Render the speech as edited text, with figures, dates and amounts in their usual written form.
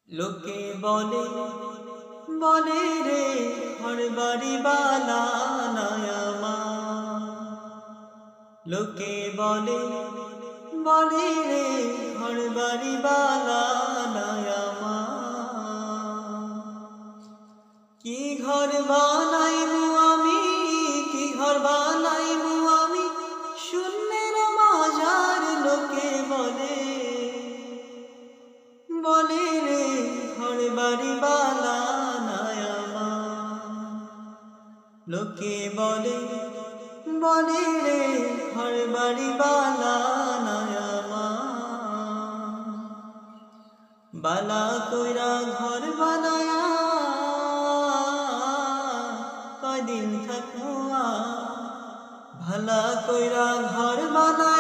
লোকে বলে বলে রে ঘর বাড়ি বালা নয়ামা। লোকে বলে বলে রে ঘর বাড়ি বালা নয়ামা। কি ঘর বানাইমু আমি, কি ঘর বানাইমু আমি, শূন্যের মাঝার। লোকে বলে বলে রে ঘর বাড়ি বালা নয়ামা। লোকে বলে বলে রে ঘর বাড়ি বালা নয়ামা। বালা কইরা ঘর বানায়া কয়দিন থাকবো, ভালা কইরা ঘর বানায়া